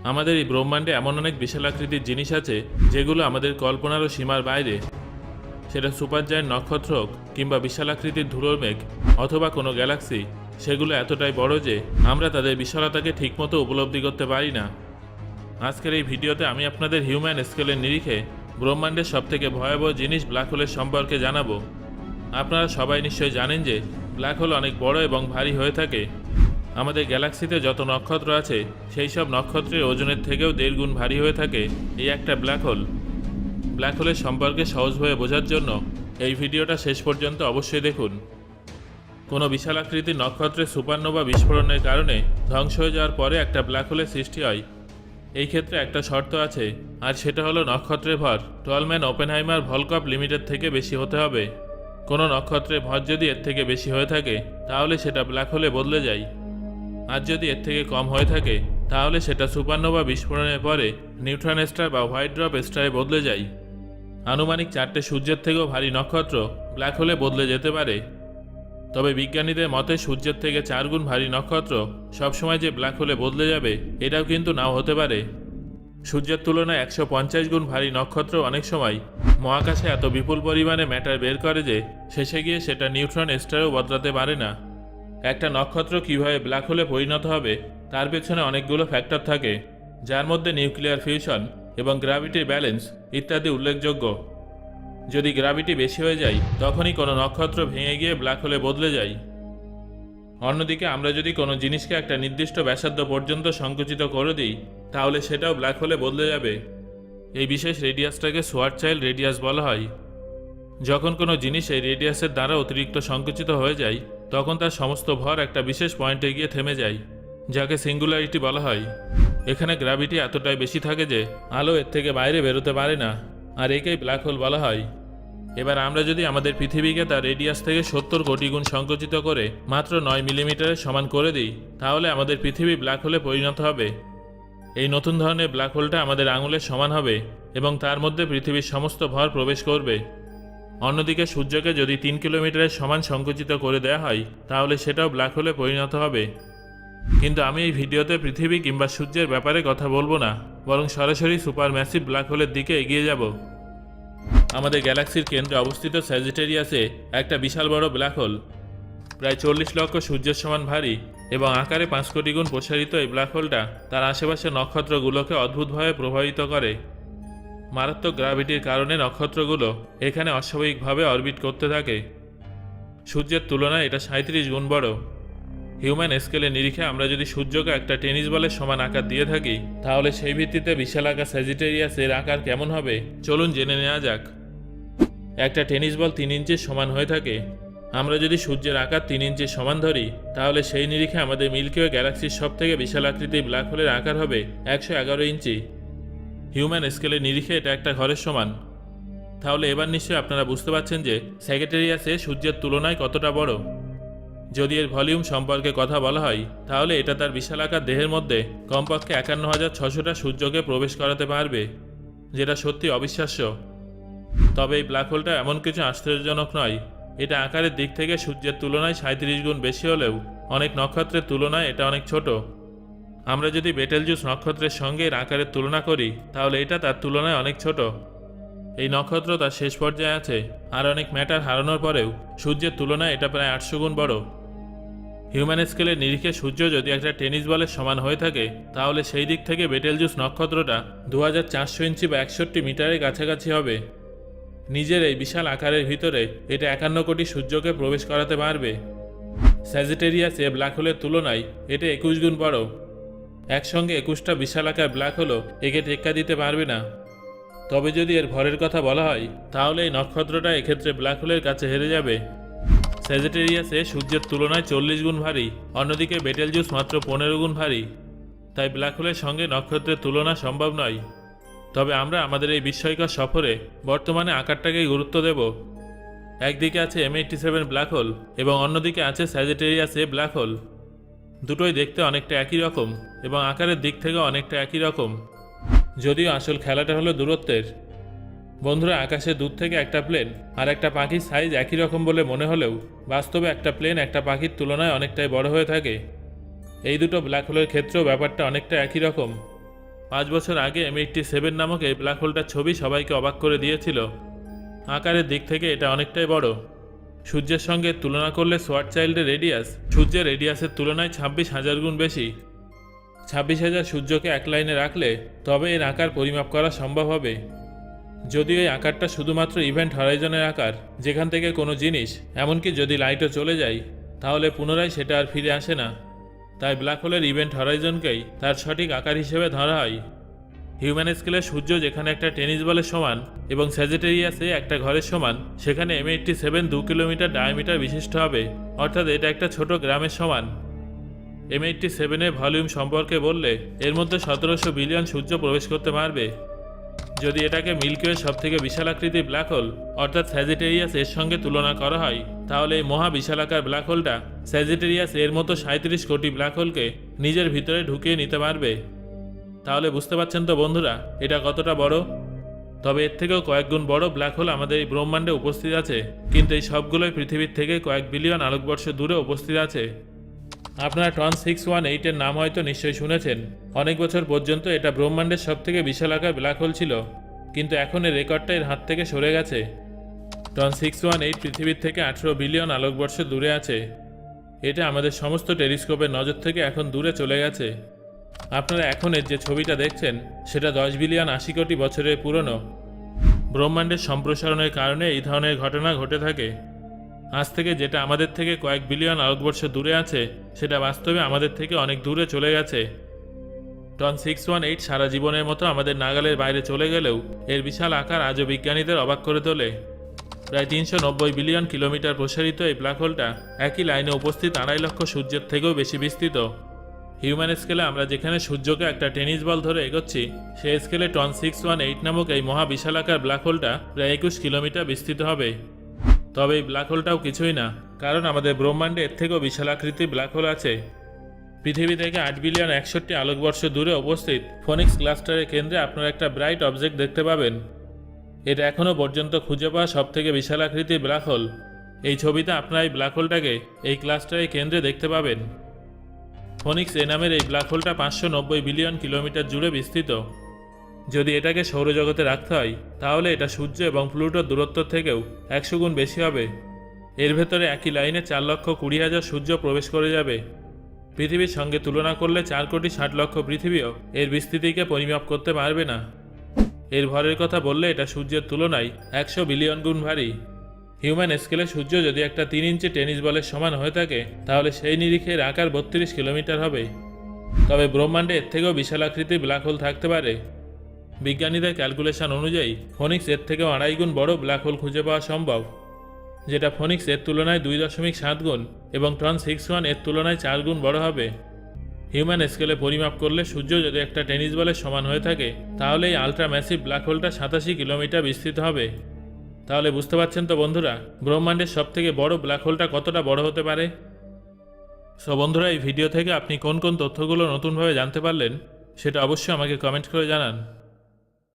আমাদের এই ব্রহ্মাণ্ডে এমন অনেক বিশালাকৃতির জিনিস আছে যেগুলো আমাদের কল্পনারও সীমার বাইরে। সেটা সুপার জায়ান্ট নক্ষত্র হোক কিংবা বিশালাকৃতির ধুলোর মেঘ অথবা কোনো গ্যালাক্সি, সেগুলো এতটাই বড় যে আমরা তাদের বিশালতাকে ঠিকমতো উপলব্ধি করতে পারি না। আজকের এই ভিডিওতে আমি আপনাদের হিউম্যান স্কেলের নিরিখে ব্রহ্মাণ্ডের সবথেকে ভয়াবহ জিনিস ব্ল্যাক হোলের সম্পর্কে জানাবো। আপনারা সবাই নিশ্চয়ই জানেন যে ব্ল্যাক হোল অনেক বড় এবং ভারী হয়ে থাকে। আমাদের গ্যালাক্সিতে যত নক্ষত্র আছে সেই সব নক্ষত্রের ওজনের থেকেও 1.5 গুণ ভারী হয়ে থাকে এই একটা ব্ল্যাক হোল। ব্ল্যাক হোলের সম্পর্কে সহজভাবে বোঝার জন্য এই ভিডিওটা শেষ পর্যন্ত অবশ্যই দেখুন। কোনো বিশালাকৃতির নক্ষত্রের সুপারনোভা বিস্ফোরণের কারণে ধ্বংস হয়ে যাওয়ার পরে একটা ব্ল্যাক হোলের সৃষ্টি হয়। এই ক্ষেত্রে একটা শর্ত আছে, আর সেটা হলো নক্ষত্রের ভর টলম্যান ওপেনহাইমার ভলকভ লিমিটের থেকে বেশি হতে হবে। কোনো নক্ষত্রের ভর যদি এর থেকে বেশি হয়ে থাকে তাহলে সেটা ব্ল্যাক হোলে বদলে যায়, আর যদি এর থেকে কম হয়ে থাকে তাহলে সেটা সুপারনোভা বিস্ফোরণের পরে নিউট্রন স্টার বা হোয়াইট ড্রপ স্টারে বদলে যায়। আনুমানিক 4টে সূর্যের থেকেও ভারী নক্ষত্র ব্ল্যাক হোলে বদলে যেতে পারে। তবে বিজ্ঞানীদের মতে সূর্যের থেকে 4 গুণ ভারী নক্ষত্র সবসময় যে ব্ল্যাক হোলে বদলে যাবে এটাও কিন্তু নাও হতে পারে। সূর্যের তুলনায় 150 গুণ ভারী নক্ষত্র অনেক সময় মহাকাশে এত বিপুল পরিমাণে ম্যাটার বের করে যে শেষে গিয়ে সেটা নিউট্রন স্টারেও বদলাতে পারে না। একটা নক্ষত্র কিভাবে ব্ল্যাক হোলে পরিণত হবে তার পেছনে অনেকগুলো ফ্যাক্টর থাকে, যার মধ্যে নিউক্লিয়ার ফিউশন এবং গ্র্যাভিটির ব্যালেন্স ইত্যাদি উল্লেখযোগ্য। যদি গ্র্যাভিটি বেশি হয়ে যায় তখনই কোনো নক্ষত্র ভেঙে গিয়ে ব্ল্যাক হোলে বদলে যায়। অন্যদিকে আমরা যদি কোনো জিনিসকে একটা নির্দিষ্ট ব্যাসার্ধ পর্যন্ত সংকুচিত করে দিই তাহলে সেটাও ব্ল্যাক হোলে বদলে যাবে। এই বিশেষ রেডিয়াসটাকে সোয়ারচাইল্ড রেডিয়াস বলা হয়। যখন কোনো জিনিস এই রেডিয়াসের দ্বারা অতিরিক্ত সংকুচিত হয়ে যায় তখন তার সমস্ত ভর একটা বিশেষ পয়েন্টে গিয়ে থেমে যায়, যাকে সিঙ্গুলারিটি বলা হয়। এখানে গ্র্যাভিটি এতটাই বেশি থাকে যে আলো এর থেকে বাইরে বেরোতে পারে না, আর একেই ব্ল্যাক হোল বলা হয়। এবার আমরা যদি আমাদের পৃথিবীকে তার রেডিয়াস থেকে 70 কোটি গুণ সংকুচিত করে মাত্র 9 মিলিমিটারের সমান করে দিই তাহলে আমাদের পৃথিবী ব্ল্যাক হোলে পরিণত হবে। এই নতুন ধরনের ব্ল্যাক হোলটা আমাদের আঙুলের সমান হবে এবং তার মধ্যে পৃথিবীর সমস্ত ভর প্রবেশ করবে। অন্যদিকে সূর্যকে যদি 3 কিলোমিটারের সমান সংকুচিত করে দেওয়া হয় তাহলে সেটাও ব্ল্যাক হোলে পরিণত হবে। কিন্তু আমি এই ভিডিওতে পৃথিবী কিংবা সূর্যের ব্যাপারে কথা বলবো না, বরং সরাসরি সুপার ম্যাসিভ ব্ল্যাক হোলের দিকে এগিয়ে যাব। আমাদের গ্যালাক্সির কেন্দ্রে অবস্থিত স্যাজিটেরিয়াসে একটা বিশাল বড় ব্ল্যাক হোল, প্রায় 40 লক্ষ সূর্যের সমান ভারী এবং আকারে 5 কোটি গুণ প্রসারিত। এই ব্ল্যাক হোলটা তার আশেপাশের নক্ষত্রগুলোকে অদ্ভুতভাবে প্রভাবিত করে। মারাত্মক গ্র্যাভিটির কারণে নক্ষত্রগুলো এখানে অস্বাভাবিকভাবে অরবিট করতে থাকে। সূর্যের তুলনায় এটা 37 গুণ বড়। হিউম্যান স্কেলের নিরিখে আমরা যদি সূর্যকে একটা টেনিস বলের সমান আকার দিয়ে থাকি তাহলে সেই ভিত্তিতে বিশাল আকার স্যাজিটেরিয়াসের আকার কেমন হবে চলুন জেনে নেওয়া যাক। একটা টেনিস বল 3 ইঞ্চির সমান হয়ে থাকে। আমরা যদি সূর্যের আকার 3 ইঞ্চির সমান ধরি তাহলে সেই নিরিখে আমাদের মিল্কি ওয়ে গ্যালাক্সির সবথেকে বিশাল আকৃতির ব্ল্যাক হোলের আকার হবে 111 ইঞ্চি। হিউম্যান স্কেলের নিরিখে এটা একটা ঘরের সমান। তাহলে এবার নিশ্চয়ই আপনারা বুঝতে পারছেন যে স্যাজিটেরিয়াসে সূর্যের তুলনায় কতটা বড়। যদি এর ভলিউম সম্পর্কে কথা বলা হয় তাহলে এটা তার বিশালাকার দেহের মধ্যে কমপক্ষে 51,600টা সূর্যকে প্রবেশ করাতে পারবে, যেটা সত্যি অবিশ্বাস্য। তবে এই ব্ল্যাক হোলটা এমন কিছু আশ্চর্যজনক নয়। এটা আকারের দিক থেকে সূর্যের তুলনায় 37 গুণ বেশি হলেও অনেক নক্ষত্রের তুলনায় এটা অনেক ছোট। আমরা যদি বেটেলজুস নক্ষত্রের সঙ্গে এর আকারের তুলনা করি তাহলে এটা তার তুলনায় অনেক ছোট। এই নক্ষত্র তার শেষ পর্যায়ে আছে, আর অনেক ম্যাটার হারানোর পরেও সূর্যের তুলনায় এটা প্রায় 800 গুণ বড়। হিউম্যান স্কেলের নিরিখে সূর্য যদি একটা টেনিস বলের সমান হয়ে থাকে তাহলে সেই দিক থেকে বেটেলজুস নক্ষত্রটা 2400 ইঞ্চি বা 61 মিটারের কাছাকাছি হবে। নিজের এই বিশাল আকারের ভিতরে এটা 51 কোটি সূর্যকে প্রবেশ করাতে পারবে। স্যাজিটেরিয়াসে ব্ল্যাক হোলের তুলনায় এটা 21 গুণ বড়। একসঙ্গে 21টা বিশাল আকার ব্ল্যাক হোলও একে টেক্কা দিতে পারবে না। তবে যদি এর ভরের কথা বলা হয় তাহলে এই নক্ষত্রটা এক্ষেত্রে ব্ল্যাক হোলের কাছে হেরে যাবে। স্যাজিটেরিয়াসে সূর্যের তুলনায় 40 গুণ ভারী, অন্যদিকে বেটেলজুস মাত্র 15 গুণ ভারী। তাই ব্ল্যাক হোলের সঙ্গে নক্ষত্রের তুলনা সম্ভব নয়। তবে আমরা আমাদের এই বিস্ময়কর সফরে বর্তমানে আকারটাকেই গুরুত্ব দেব। একদিকে আছে M87 ব্ল্যাক হোল এবং অন্যদিকে আছে স্যাজিটেরিয়াসে ব্ল্যাক হোল। দুটোই দেখতে অনেকটা একই রকম এবং আকারের দিক থেকে অনেকটা একই রকম, যদিও আসল খেলাটা হলো দূরত্বের। বন্ধুরা, আকাশে দূর থেকে একটা প্লেন আর একটা পাখির সাইজ একই রকম বলে মনে হলেও বাস্তবে একটা প্লেন একটা পাখির তুলনায় অনেকটাই বড় হয়ে থাকে। এই দুটো ব্ল্যাক হোলের ক্ষেত্রেও ব্যাপারটা অনেকটা একই রকম। 5 বছর আগে M87 নামক এই ব্ল্যাক হোলটার ছবি সবাইকে অবাক করে দিয়েছিল। আকারের দিক থেকে এটা অনেকটাই বড়। সূর্যের সঙ্গে তুলনা করলে সোয়ার্টচাইল্ডের রেডিয়াস সূর্যের রেডিয়াসের তুলনায় 26,000 গুণ বেশি। 26,000 সূর্যকে এক লাইনে রাখলে তবে এর আকার পরিমাপ করা সম্ভব হবে। যদিও এই আকারটা শুধুমাত্র ইভেন্ট হরাইজনের আকার, যেখান থেকে কোনো জিনিস, এমনকি যদি লাইটও চলে যায়, তাহলে পুনরায় সেটা আর ফিরে আসে না। তাই ব্ল্যাক হোলের ইভেন্ট হরাইজনকেই তার সঠিক আকার হিসেবে ধরা হয়। হিউম্যান স্কেলে সূর্য যেখানে একটা টেনিস বলের সমান এবং স্যাজিটেরিয়াসে একটা ঘরের সমান, সেখানে M87 2 কিলোমিটার ডায়ামিটার বিশিষ্ট হবে, অর্থাৎ এটা একটা ছোট গ্রামের সমান। M87 এর ভলিউম সম্পর্কে বললে এর মধ্যে 1700 বিলিয়ন সূর্য প্রবেশ করতে পারবে। যদি এটাকে মিল্কিওয়ের সবথেকে বিশাল আকৃতির ব্ল্যাক হোল অর্থাৎ স্যাজিটেরিয়াস এর সঙ্গে তুলনা করা হয়, তাহলে এই মহা বিশালাকার ব্ল্যাক হোলটা স্যাজিটেরিয়াস এর মতো 37 কোটি ব্ল্যাক হোলকে নিজের ভিতরে ঢুকিয়ে নিতে পারবে। তাহলে বুঝতে পারছেন তো বন্ধুরা, এটা কতটা বড়। তবে এর থেকেও কয়েক গুণ বড় ব্ল্যাক হোল আমাদের এই ব্রহ্মাণ্ডে উপস্থিত আছে, কিন্তু এই সবগুলোই পৃথিবীর থেকে কয়েক বিলিয়ন আলোকবর্ষ দূরে উপস্থিত আছে। আপনারা টন 618 এর নাম হয়তো নিশ্চয়ই শুনেছেন। অনেক বছর পর্যন্ত এটা ব্রহ্মাণ্ডের সবথেকে বিশাল আকার ব্ল্যাক হোল ছিল, কিন্তু এখন এর রেকর্ডটা এর হাত থেকে সরে গেছে। টন 618 পৃথিবীর থেকে 18 বিলিয়ন আলোকবর্ষ দূরে আছে। এটা আমাদের সমস্ত টেলিস্কোপের নজর থেকে এখন দূরে চলে গেছে। আপনারা এখন এর যে ছবিটা দেখছেন সেটা 10 বিলিয়ন 80 কোটি বছরের পুরনো। ব্রহ্মাণ্ডের সম্প্রসারণের কারণে এই ধরনের ঘটনা ঘটে থাকে। আজ থেকে যেটা আমাদের থেকে কয়েক বিলিয়ন আলোকবর্ষ দূরে আছে, সেটা বাস্তবে আমাদের থেকে অনেক দূরে চলে গেছে। টন 618 সারা জীবনের মতো আমাদের নাগালের বাইরে চলে গেলেও এর বিশাল আকার আজও বিজ্ঞানীদের অবাক করে তোলে। প্রায় 390 বিলিয়ন কিলোমিটার প্রসারিত এই ব্ল্যাক হোলটা একই লাইনে উপস্থিত 2.5 লক্ষ সূর্যের থেকেও বেশি বিস্তৃত। হিউম্যান স্কেলে আমরা যেখানে সূর্যকে একটা টেনিস বল ধরে এগোচ্ছি, সেই স্কেলে টন 618 নামক এই মহা বিশালাকার ব্ল্যাক হোলটা প্রায় 21 কিলোমিটার বিস্তৃত হবে। তবে এই ব্ল্যাক হোলটাও কিছুই না, কারণ আমাদের ব্রহ্মাণ্ডে এর থেকেও বিশাল আকৃতির ব্ল্যাক হোল আছে। পৃথিবী থেকে 8 বিলিয়ন 61 আলোকবর্ষ দূরে উপস্থিত ফোনিক্স ক্লাস্টারের কেন্দ্রে আপনারা একটা ব্রাইট অবজেক্ট দেখতে পাবেন। এটা এখনও পর্যন্ত খুঁজে পাওয়া সবথেকে বিশাল আকৃতির ব্ল্যাক হোল। এই ছবিতে আপনারা এই ব্ল্যাক হোলটাকে এই ক্লাস্টারের কেন্দ্রে দেখতে পাবেন। ফোনিক্স এ নামের এই ব্ল্যাক হোলটা 590 বিলিয়ন কিলোমিটার জুড়ে বিস্তৃত। যদি এটাকে সৌরজগতে রাখতে হয়, তাহলে এটা সূর্য এবং প্লুটোর দূরত্ব থেকেও 100 গুণ বেশি হবে। এর ভেতরে একই লাইনে 4,20,000 সূর্য প্রবেশ করে যাবে। পৃথিবীর সঙ্গে তুলনা করলে 4,60,00,000 পৃথিবীও এর বিস্তৃতিকে পরিমাপ করতে পারবে না। এর ভরের কথা বললে এটা সূর্যের তুলনায় 100 বিলিয়ন গুণ ভারী। হিউম্যান স্কেলে সূর্য যদি একটা 3 ইঞ্চি টেনিস বলের সমান হয়ে থাকে, তাহলে সেই নিরিখে এর আকার 32 কিলোমিটার হবে। তবে ব্রহ্মাণ্ডে এর থেকেও বিশাল আকৃতির ব্ল্যাক হোল থাকতে পারে। বিজ্ঞানীদের ক্যালকুলেশন অনুযায়ী ফোনিক্স এর থেকেও 2.5 গুণ বড় ব্ল্যাক হোল খুঁজে পাওয়া সম্ভব, যেটা ফোনিক্স এর তুলনায় 2.7 গুণ এবং টন 61 এর তুলনায় 4 গুণ বড় হবে। হিউম্যান স্কেলে পরিমাপ করলে সূর্য যদি একটা টেনিস বলের সমান হয়ে থাকে, তাহলে এই আলট্রা ম্যাসিভ ব্ল্যাক হোলটা 87 কিলোমিটার বিস্তৃত হবে। তাহলে বুঝতে পারছেন তো বন্ধুরা, ব্রহ্মাণ্ডের সবথেকে বড় ব্ল্যাক হোলটা কতটা বড় হতে পারে। সো বন্ধুরা, এই ভিডিও থেকে আপনি কোন কোন তথ্যগুলো নতুনভাবে জানতে পারলেন সেটা অবশ্যই আমাকে কমেন্ট করে জানান।